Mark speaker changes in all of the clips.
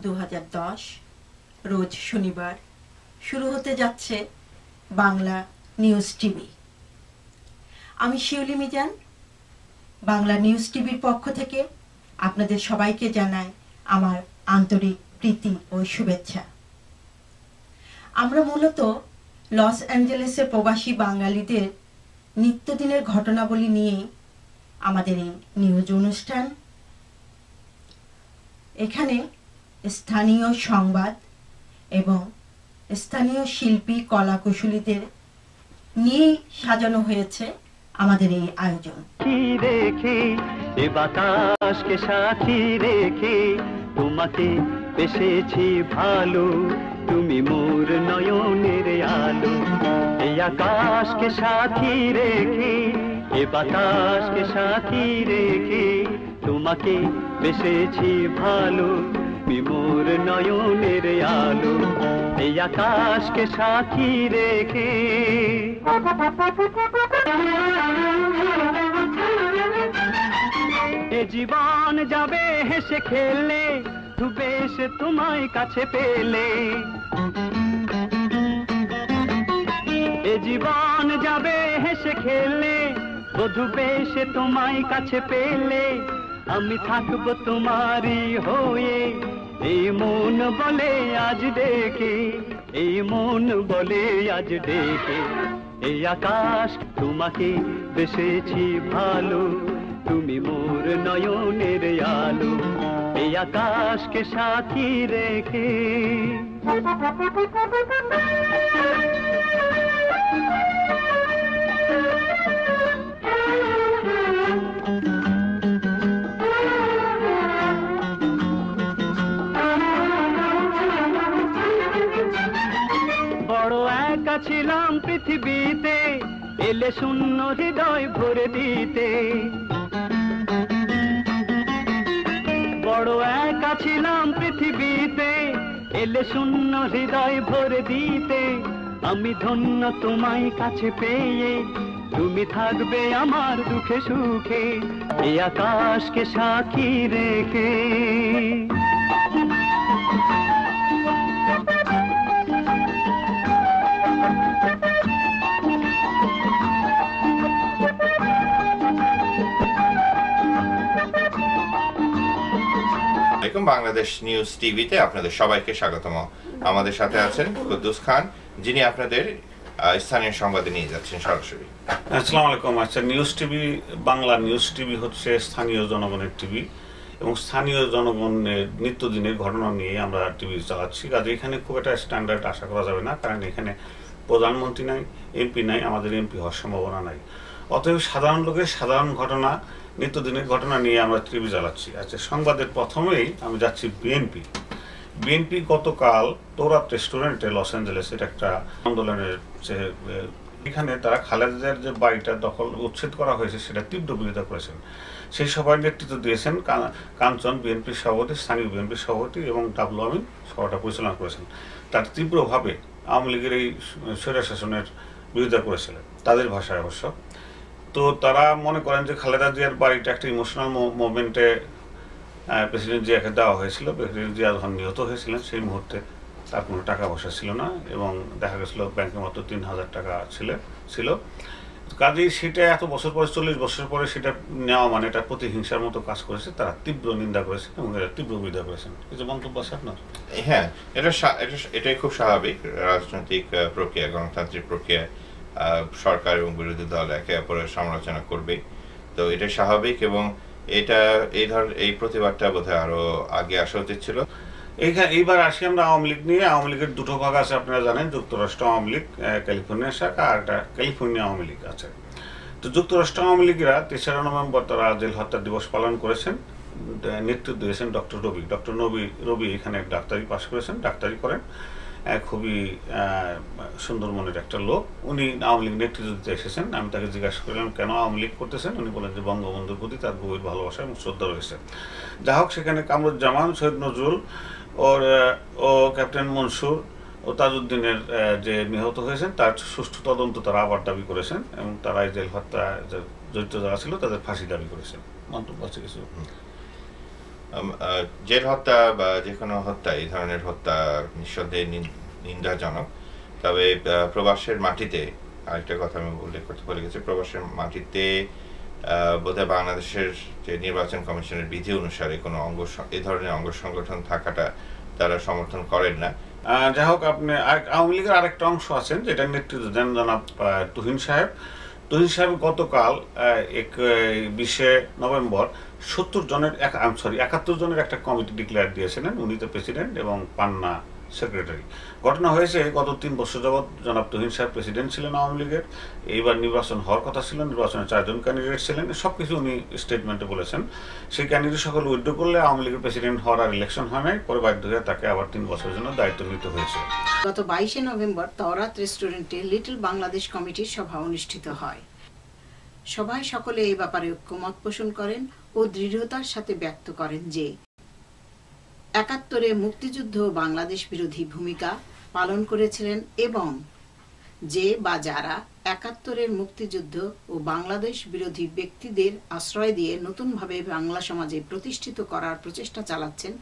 Speaker 1: 2010 রোজ শনিবার শুরু হতে যাচ্ছে বাংলা নিউজ টিভি। আমি শিউলি মিজান, বাংলা নিউজ টিভির পক্ষ থেকে আপনাদের সবাইকে জানাই আমার আন্তরিক প্রীতি ও শুভেচ্ছা। আমরা মূলত লস অ্যাঞ্জেলেসের প্রবাসী বাঙালিদের নিত্যদিনের ঘটনাবলী নিয়ে আমাদের এই নিউজ অনুষ্ঠান। এখানে স্থানীয় সংবাদ এবং স্থানীয় শিল্পী কলাকুশলীদের নিয়ে সাজানো হয়েছে আমাদের এই আয়োজন।
Speaker 2: রেখে এ বাতাসকে সাথী রেখে তোমাকে বেসেছি ভালো, তুমি মোর নয়নের আলো। এই আকাশকে সাথী রেখে এ বাতাসকে সাথী রেখে তোমাকে বেসেছি ভালো, তুমি মোর নয়নের আলো। এই আকাশকে সাথী রেখে এ জীবন যাবে হেসে খেললে, ডুবে এসে তোমায় কাছে পেলে। এ জীবন যাবে হেসে খেললে, ডুবে এসে তোমায় কাছে পেলে। আমি থাকবো তোমারই হয়ে, এই মন বলে আজ ডেকে, এই মন বলে আজ ডেকে। এই আকাশ তোমাকে বেসেছি ভালো, তুমি মোর নয়নের আলো। এই আকাশকে সাথী রেখে বড় একা ছিলাম পৃথিবীতে, এলে শূন্য হৃদয় ভরে দিতে। বড় একা ছিলাম পৃথিবীতে, এলে শূন্য হৃদয় ভরে দিতে। আমি ধন্য তোমায় কাছে পেয়ে, তুমি থাকবে আমার দুঃখে সুখে। এই আকাশকে সাথী রেখে
Speaker 3: বাংলাদেশ নিউজ টিভিতে আপনাদের সবাইকে স্বাগতম। আমাদের সাথে আছেন কুদ্দুস খান, যিনি আপনাদের স্থানীয় সংবাদে নিয়ে যাচ্ছেন সরাসরি।
Speaker 4: আসসালামু আলাইকুম। আচ্ছা, news TV, Bangla news TV হচ্ছে স্থানীয় জনগণের টিভি এবং স্থানীয় জনগণের নিত্যদিনের ঘটনা নিয়ে আমরা টিভি চালাচ্ছি। কাজে এখানে খুব একটা স্ট্যান্ডার্ড আশা করা যাবে না, কারণ এখানে প্রধানমন্ত্রী নাই, এমপি নাই, আমাদের এমপি হওয়ার সম্ভাবনা নাই। অতএব সাধারণ লোকের সাধারণ ঘটনা, নিত্যদিনের ঘটনা নিয়ে আমরা টিভি চালাচ্ছি। আচ্ছা, সংবাদের প্রথমেই আমি যাচ্ছি বিএনপি গতকাল তোরাত রেস্টুরেন্টে লস অ্যাঞ্জেলেসের একটা আন্দোলনের এখানে তারা খালেদা জিয়ার যে বাড়িটা দখল উচ্ছেদ করা হয়েছে সেটা তীব্র বিরোধিতা করেছেন। সেই সভায় নেতৃত্ব দিয়েছেন কাঞ্চন বিএনপির সভাপতি, স্থানীয় বিএনপির সভাপতি এবং ডাবলু আমিন সভাটা পরিচালনা করেছেন। তার তীব্রভাবে আওয়ামী লীগের এই স্বৈরশাসনের বিরোধিতা করেছিলেন, তাদের ভাষায় অবশ্য। তো তারা মনে করেন যে খালেদা জিয়ার বাড়িটা একটা ইমোশনাল মুভমেন্টে প্রেসিডেন্ট জিয়াকে দেওয়া হয়েছিল। প্রেসিডেন্ট জিয়া যখন নিহত হয়েছিলেন সেই মুহূর্তে তার কোনো টাকা পয়সা ছিল না এবং দেখা গেছিলো ব্যাংকে মাত্র 3,000 টাকা ছিল। কাজেই সেটা এত বছর পরে, 40 বছর পরে সেটা নেওয়া মানে এটা প্রতিহিংসার মতো কাজ করেছে। তারা তীব্র নিন্দা করেছেন এবং এরা তীব্র বিরোধিতা করেছেন। কিছু মন্তব্য আছে আপনার?
Speaker 3: হ্যাঁ, এটাই খুব স্বাভাবিক। রাজনৈতিক প্রক্রিয়া, গণতান্ত্রিক প্রক্রিয়ায় সরকার এবং বিরোধী দল একে অপরের সমালোচনা করবে, তো এটা স্বাভাবিক এবং এটা এই প্রতিবাদটা বোধহয় আরো আগে আসা উচিত ছিল।
Speaker 4: এইবার আসি আমরা আওয়ামী লীগ নিয়ে। আওয়ামী লীগের দুটো ভাগ আছে, আপনারা জানেন। যুক্তরাষ্ট্র আওয়ামী লীগ, ক্যালিফোর্নিয়া শাখা, আর একটা ক্যালিফোর্নিয়া আওয়ামী লীগ আছে। তো যুক্তরাষ্ট্র আওয়ামী লীগেরা 3রা নভেম্বর তারা জেল হত্যা দিবস পালন করেছেন। নেতৃত্ব দিয়েছেন ডক্টর রবি এখানে ডাক্তারি পাশ করেছেন, ডাক্তারি করেন, খুবই সুন্দর মনের একটা লোক। উনি আওয়ামী লীগ নেতৃত্ব দিতে এসেছেন। আমি তাকে জিজ্ঞাসা করলাম কেন আওয়ামী লীগ করতেছেন। উনি বলেন যে বঙ্গবন্ধুর প্রতি তার গভীর ভালোবাসা এবং শ্রদ্ধা রয়েছে। যা হোক, সেখানে কামরুজ্জামান, সৈয়দ নজরুল ও ক্যাপ্টেন মনসুর ও তাজউদ্দিনের যে নিহত হয়েছেন তার সুষ্ঠু তদন্ত তারা আবার দাবি করেছেন এবং তারা এই জেল হত্যা জড়িত যারা ছিল তাদের ফাঁসি দাবি করেছেন। মন্তব্য আছে কিছু?
Speaker 3: হ্যাঁ, এটা সত্যি। এটা খুব স্বাভাবিক। রাজনৈতিক প্রক্রিয়া, গণতান্ত্রিক প্রক্রিয়ায় সরকার এবং বিরোধী দল একে অপরের সমালোচনা করবে, তো এটা স্বাভাবিক এবং এটা খুব স্বাভাবিক। জেল হত্যা বা যে কোনো হত্যা, এই ধরনের হত্যা নিঃসন্দেহে নিন্দাজনক। তবে প্রবাসের মাটিতে আরেকটা কথা আমি উল্লেখ করতে ভুলে গেছি, প্রবাসের মাটিতে বোধহয় বাংলাদেশের যে নির্বাচন কমিশনের বিধি অনুসারে কোনো এই ধরনের অঙ্গ সংগঠন থাকাটা তারা সমর্থন করেন না।
Speaker 4: যাই হোক, আপনি আওয়ামী লীগের আরেকটা অংশ আছেন যেটা নেতৃত্ব দেন জনাব তুহিন সাহেব। তুহিন সাহেব গতকাল 20 নভেম্বর 71 জনের একটা কমিটি ডিক্লেয়ার দিয়েছিলেন। উনি তো প্রেসিডেন্ট এবং পান্না সেক্রেটারি। ঘটনা হয়েছে গত 3 বছর যাবৎ জনাব তুহিন সাহেব প্রেসিডেন্ট ছিলেন আওয়ামী লীগের। এইবার নির্বাচন হওয়ার কথা ছিল, নির্বাচনে 4 জন ক্যান্ডিডেট ছিলেন। সবকিছু উনি স্টেটমেন্টে বলেছেন। সেই ক্যান্ডিডেট সকল উইথড্র করলে আওয়ামী লীগের প্রেসিডেন্ট হওয়ার আর ইলেকশন হয় নাই। পরে বাধ্য হয়ে তাকে আবার 3 বছরের জন্য দায়িত্ব নিতে হয়েছে।
Speaker 5: গত 22 নভেম্বর তওরাত রেস্টুরেন্টে লিটল বাংলাদেশ কমিটির সভা অনুষ্ঠিত হয়। সভায় সকলে এই ব্যাপারে ঐক্যমত পোষণ করেন ও দৃঢ়তার সাথে ব্যক্ত করেন যে 71-এ মুক্তিযুদ্ধ বাংলাদেশ বিরোধী ভূমিকা পালন করেছিলেন এবং যে বা যারা 71-এর মুক্তিযুদ্ধ ও বাংলাদেশ বিরোধী ব্যক্তিদের আশ্রয় দিয়ে নতুনভাবে বাংলা সমাজে প্রতিষ্ঠিত করার প্রচেষ্টা চালাচ্ছেন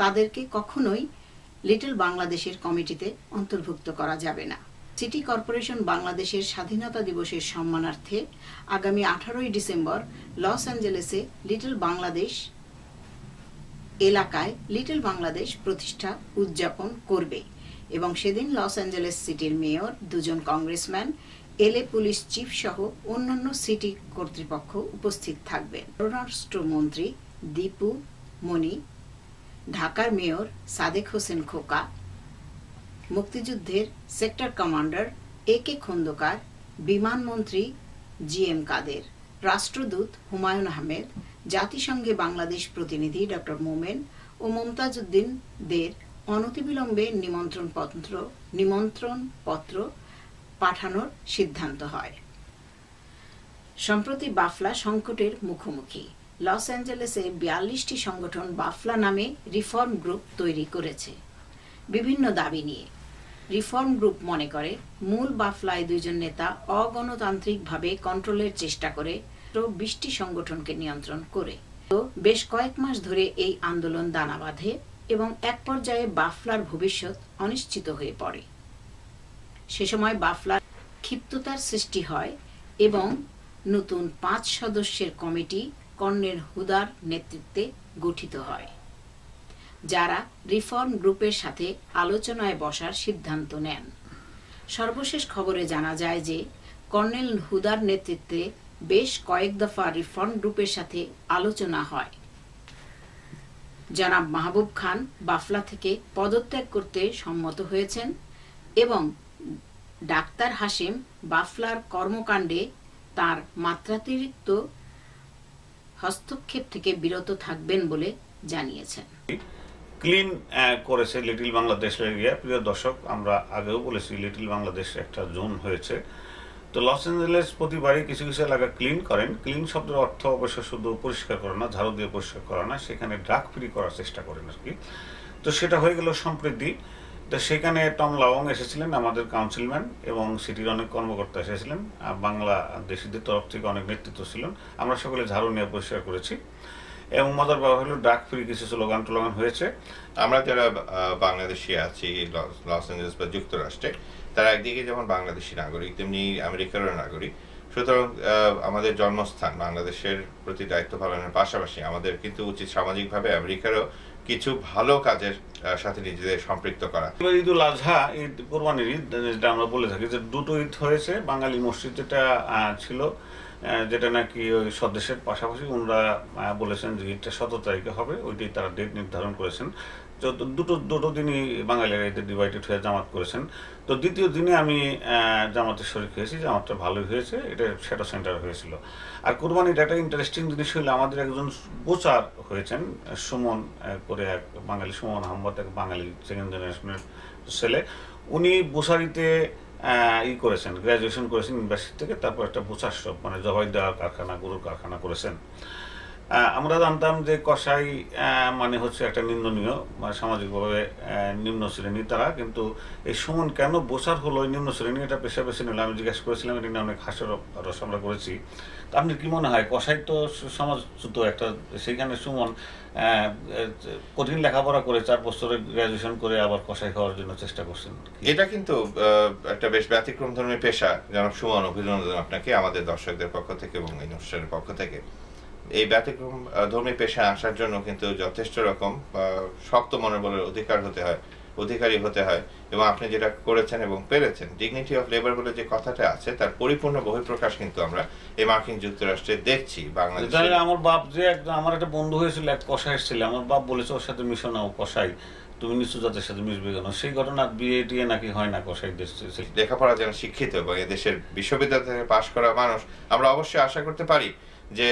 Speaker 5: তাদেরকে কখনোই লিটল বাংলাদেশের কমিটিতে অন্তর্ভুক্ত করা যাবে না। সিটি কর্পোরেশন বাংলাদেশের স্বাধীনতা দিবসের সম্মানার্থে আগামী 18 ডিসেম্বর লস অ্যাঞ্জেলেসে লিটল বাংলাদেশ এলাকায় লিটল বাংলাদেশ প্রতিষ্ঠা উদযাপন করবে এবং সেদিন লস অ্যাঞ্জেলেস সিটির মেয়র, 2 জন কংগ্রেসম্যান, এলএ পুলিশ চিফ সহ অন্যান্য সিটি কর্তৃপক্ষ উপস্থিত থাকবেন। পররাষ্ট্রমন্ত্রী দীপু মনি, ঢাকার মেয়র সাদেক হোসেন খোকা, মুক্তিযুদ্ধের সেক্টর কমান্ডার AK খন্দকার, বিমানমন্ত্রী GM কাদের, রাষ্ট্রদূত হুমায়ুন আহমেদ, জাতিসংঘে বাংলাদেশ প্রতিনিধি ডক্টর মোমেন ও মমতাজ উদ্দিনদের অনতিবিলম্বে নিমন্ত্রণ পত্র পাঠানোর সিদ্ধান্ত হয়। সম্প্রতি বাফলা সংকটের মুখোমুখি। লস অ্যাঞ্জেলেসে 42টি সংগঠন বাফলা নামে রিফর্ম গ্রুপ তৈরি করেছে বিভিন্ন দাবি নিয়ে। রিফর্ম গ্রুপ মনে করে মূল বাফলায় 2 জন নেতা অগণতান্ত্রিকভাবে কন্ট্রোলের চেষ্টা করে 20টি সংগঠনকে নিয়ন্ত্রণ করে। তো বেশ কয়েক মাস ধরে এই আন্দোলন দানা বাঁধে এবং এক পর্যায়ে বাফলার ভবিষ্যৎ অনিশ্চিত হয়ে পড়ে। সে সময় বাফলার ক্ষিপ্ততার সৃষ্টি হয় এবং নতুন 5 সদস্যের কমিটি কর্নেল হুদার নেতৃত্বে গঠিত হয়, যারা রিফর্ম গ্রুপের সাথে আলোচনায় বসার সিদ্ধান্ত নেন। সর্বশেষ খবরে জানা যায় যে কর্নেল হুদার নেতৃত্বে বেশ কয়েক দফা রিফর্ম গ্রুপের সাথে আলোচনা হয়। জনাব মাহবুব খান বাফলা থেকে পদত্যাগ করতে সম্মত হয়েছেন এবং ডাক্তার হাশেম বাফলার কর্মকাণ্ডে তার মাত্রাতিরিক্ত হস্তক্ষেপ থেকে বিরত থাকবেন বলে জানিয়েছেন।
Speaker 4: ক্লিন করেছে লিটল বাংলাদেশ এরিয়া। প্রিয় দর্শক, আমরা আগেও বলেছি লিটল বাংলাদেশ একটা জোন হয়েছে। তো লস অ্যাঞ্জেলেস প্রতিবারই কিছু কিছু এলাকা ক্লিন করেন। ক্লিন শব্দের অর্থ অবশ্য শুধু পরিষ্কার করা না, ঝাড়ু দিয়ে পরিষ্কার করা না, সেখানে ড্রাগ ফ্রি করার চেষ্টা করেন আর কি। তো সেটা হয়ে গেল সম্প্রতি। তো সেখানে টম লাওং এসেছিলেন, আমাদের কাউন্সিলম্যান, এবং সিটির অনেক কর্মকর্তা এসেছিলেন, বাংলাদেশিদের তরফ থেকে অনেক নেতৃত্ব ছিলেন। আমরা সকলে ঝাড়ু নিয়ে পরিষ্কার করেছি এবং মজার ব্যাপার হলো ড্রাগ ফ্রি কিছু স্লোগান টোলোগান হয়েছে।
Speaker 3: আমরা যারা বাংলাদেশি আছি লস অ্যাঞ্জেলেস বা যুক্তরাষ্ট্রে, তারা একদিকে যেমন বাংলাদেশি নাগরিক তেমনি আমেরিকারও নাগরিক। সুতরাং আমাদের জন্মস্থান বাংলাদেশের প্রতি দায়িত্ব পালনের পাশাপাশি আমাদের কিন্তু উচিত সামাজিকভাবে আমেরিকারও কিছু ভালো কাজের সাথে নিজেদের সম্পৃক্ত করা।
Speaker 4: ঈদুল আজহা, ঈদ কোরবানির ঈদ যেটা আমরা বলে থাকি, যে 2টো ঈদ হয়েছে। বাঙালি মসজিদ যেটা ছিল, যেটা নাকি ওই স্বদেশের পাশাপাশি ওনারা বলেছেন যে ঈদটা 17 তারিখে হবে, ওইটাই তারা ডেট নির্ধারণ করেছেন। তো দুটো দিনই বাঙালিরা ঈদের ডিভাইডেড হয়ে জামাত করেছেন। তো দ্বিতীয় দিনে আমি জামাতের শরীক হয়েছি, জামাতটা ভালোই হয়েছে, এটা শ্যাডো সেন্টার হয়েছিল। আর কোরবানির একটা ইন্টারেস্টিং জিনিস হইলে আমাদের একজন প্রচার হয়েছেন, সুমন করে, এক বাঙালি, সুমন আহমদ, এক বাঙালি 2nd জেনারেশনের ছেলে। উনি বোসারিতে করেছেন, গ্র্যাজুয়েশন করেছেন ইউনিভার্সিটি থেকে, তারপর একটা বোচার শপ মানে জবাই দেওয়ার কারখানা, গরুর কারখানা করেছেন। আমরা জানতাম যে কসাই মানে হচ্ছে একটা নিন্দনীয় সামাজিকভাবে নিম্ন শ্রেণী তারা, কিন্তু এই সুমন কেন বোসার হলো এই নিম্ন শ্রেণী, এটা পেশা বেছে নিল। আমি জিজ্ঞাসা করেছিলাম, এটা নিয়ে অনেক হাস্যর রস আমরা করেছি। তো আপনি কি মনে হয় কসাই তো সমাজচ্যুত একটা, সেইখানে সুমন কঠিন লেখাপড়া করে 4 বছরের গ্রাজুয়েশন করে আবার কসাই হওয়ার জন্য চেষ্টা করছেন?
Speaker 3: এটা কিন্তু একটা বেশ ব্যতিক্রম ধর্মী পেশা। যেমন সুমন, অভিনন্দন আপনাকে আমাদের দর্শকদের পক্ষ থেকে এবং এই অনুষ্ঠানের পক্ষ থেকে। এই ব্যতিক্রম ধর্মী পেশা আসার জন্য কিন্তু যথেষ্ট রকম শক্ত মনোবলের অধিকারী হতে হয় এবং আপনি যেটা করেছেন এবং পেরেছেন, ডিগনিটি অফ লেবার বলে যে কথাটা আছে, তার পরিপূর্ণ বহিঃপ্রকাশ কিন্তু আমরা এই মার্কিন যুক্তরাষ্ট্রে দেখছি। বাংলাদেশে
Speaker 4: আমার বাপ যে আমার একটা বন্ধু হয়েছিল, এক কসাই ছিল, আমার বাপ বলেছে ওর সাথে মিশো না, ও কসাই, তুমি নিচু জাতের সাথে মিশবে কেন? সেই ঘটনা বিয়ে টিয়ে নাকি হয় না কসাইদের।
Speaker 3: লেখাপড়া যেন শিক্ষিত এবং এদেশের বিশ্ববিদ্যালয় থেকে পাশ করা মানুষ, আমরা অবশ্যই আশা করতে পারি যে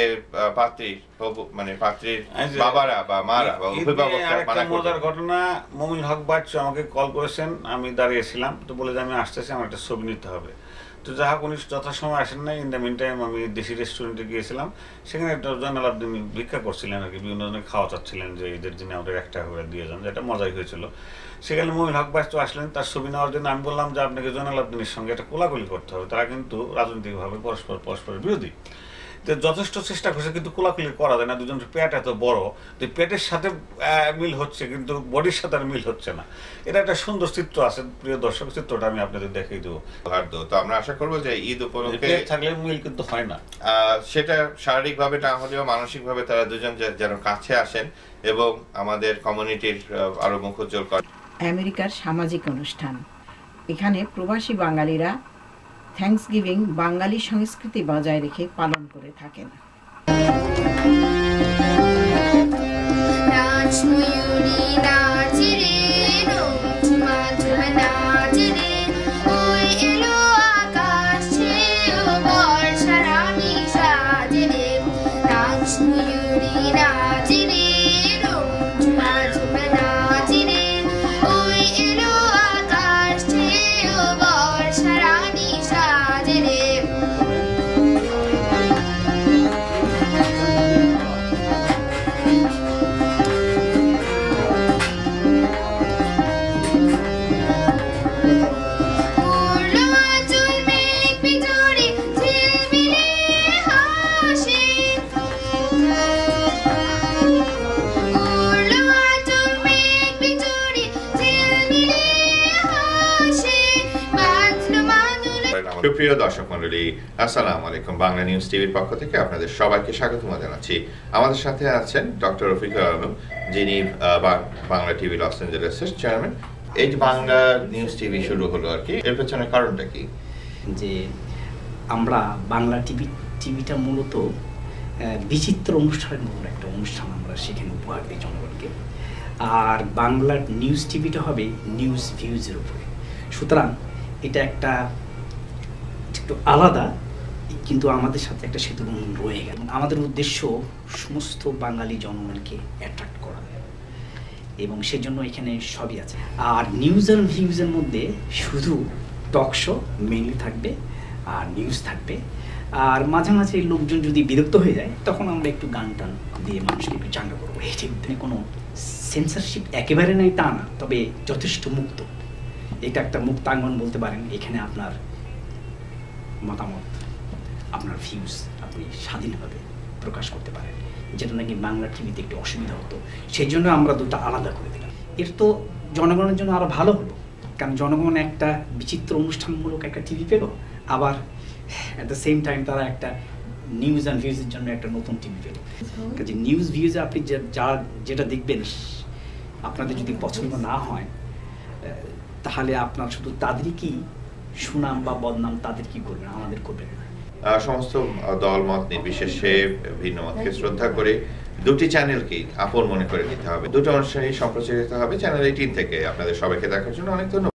Speaker 3: পাত্রীর বাবারা বা মারা বা অভিভাবকরা।
Speaker 4: মজার ঘটনা, মমিন হক বাচ্চু আমাকে কল করেছেন, আমি দাঁড়িয়েছিলাম, তো বলে যে আমি আসতেছি, আমার একটা ছবি নিতে হবে। তো যা হোক উনি যথাসময় আসেন নাই। ইন দ্য মিন টাইম আমি দেশি রেস্টুরেন্টে গিয়েছিলাম, সেখানে একটা জয়নাল আবদিন ভিক্ষা করছিলেন আর কি, বিভিন্ন ধরনের খাওয়া চাচ্ছিলেন যে ঈদের দিনে আমাদের 1 টাকা করে দিয়ে যান, যেটা মজাই হয়েছিল। সেখানে মমিন হক বাচ্চু আসলেন তার ছবি নেওয়ার জন্য। আমি বললাম যে আপনাকে জয়নাল আবদিনের সঙ্গে একটা কোলাকুলি করতে হবে, তারা কিন্তু রাজনৈতিকভাবে পরস্পরের বিরোধী। যথেষ্ট চেষ্টা করছে কিন্তু কোলাকুলি করা যায় না, দুজনের পেট এত বড়, তো পেটের সাথে মিল হচ্ছে কিন্তু বডির সাথে আর মিল হচ্ছে না। এটা একটা সুন্দর চিত্র আছে, প্রিয় দর্শক, চিত্রটা আমি আপনাদের দেখিয়ে দেবো।
Speaker 3: তো আমরা আশা করবো যে ঈদ উপলক্ষে
Speaker 4: থাকলে মিল কিন্তু হয় না,
Speaker 3: সেটা শারীরিকভাবে না হলেও মানসিকভাবে তারা দুজন যেন কাছে আসেন এবং আমাদের কমিউনিটির আরো মুখ উজ্জ্বল করেন।
Speaker 6: আমেরিকার সামাজিক অনুষ্ঠান, এখানে প্রবাসী বাঙালিরা থ্যাঙ্কসগিভিং বাঙালি সংস্কৃতি বজায় রেখে পালন করে থাকেন।
Speaker 3: সুপ্রিয় দর্শক মণ্ডলী, আসসালামু আলাইকুম। বাংলা নিউজ টিভির পক্ষ থেকে আপনাদের সবাইকে স্বাগত জানাচ্ছি। আমাদের সাথে আছেন ডক্টর রফিকুল আলম, যিনি বাংলা টিভি লস অ্যাঞ্জেলেসের চেয়ারম্যান। এই যে বাংলা নিউজ টিভি শুরু হলো আর কি, এর পেছনে কারণটা কি?
Speaker 7: যে আমরা বাংলা টিভিটা মূলত বিচিত্র অনুষ্ঠানের মতো একটা অনুষ্ঠান আমরা সেখানে উপহার দিই জনগণকে, আর বাংলা নিউজ টিভিটা হবে নিউজ ভিউজের উপরে। সুতরাং এটা একটু আলাদা, কিন্তু আমাদের সাথে একটা সেতুবন্ধন রয়ে গেল। আমাদের উদ্দেশ্য সমস্ত বাঙালি জনগণকে অ্যাট্রাক্ট করা, এবং সেজন্য এখানে সবই আছে। আর নিউজ অ্যান্ড ভিউজের মধ্যে শুধু টক শো মেইনলি থাকবে, আর নিউজ থাকবে, আর মাঝে মাঝে লোকজন যদি বিরক্ত হয়ে যায় তখন আমরা একটু গান টান দিয়ে মানুষকে একটু চাঙ্গা করবো। এখানে কোনো সেন্সরশিপ একেবারে নেই তা না, তবে যথেষ্ট মুক্ত। এটা একটা মুক্তাঙ্গন বলতে পারেন। এখানে আপনার মতামত, আপনার ভিউজ আপনি স্বাধীনভাবে প্রকাশ করতে পারেন, যেটা নাকি বাংলা টিভিতে একটু অসুবিধা হতো। সেই জন্য আমরা দুটো আলাদা করে দিলাম। এর তো জনগণের জন্য আরও ভালো হলো, কারণ জনগণ একটা বিচিত্র অনুষ্ঠানমূলক একটা টিভি পেল, আবার অ্যাট দ্য সেম টাইম তারা একটা নিউজ অ্যান্ড ভিউজের জন্য একটা নতুন টিভি পেল। কাজে নিউজ ভিউজে আপনি যেটা দেখবেন, আপনাদের যদি পছন্দ না হয় তাহলে আপনার শুধু তাদেরই কি সুনাম বা বদনাম, তাদের কি করবেন, আমাদের করবেন না।
Speaker 3: সমস্ত দলমত নির্বিশেষে ভিন্ন মতকে শ্রদ্ধা করে দুটি চ্যানেলকে আপন মনে করে নিতে হবে। দুটো অনুষ্ঠানই সম্প্রচারিত হবে চ্যানেল 18 থেকে। আপনাদের সবাইকে দেখার জন্য অনেক ধন্যবাদ।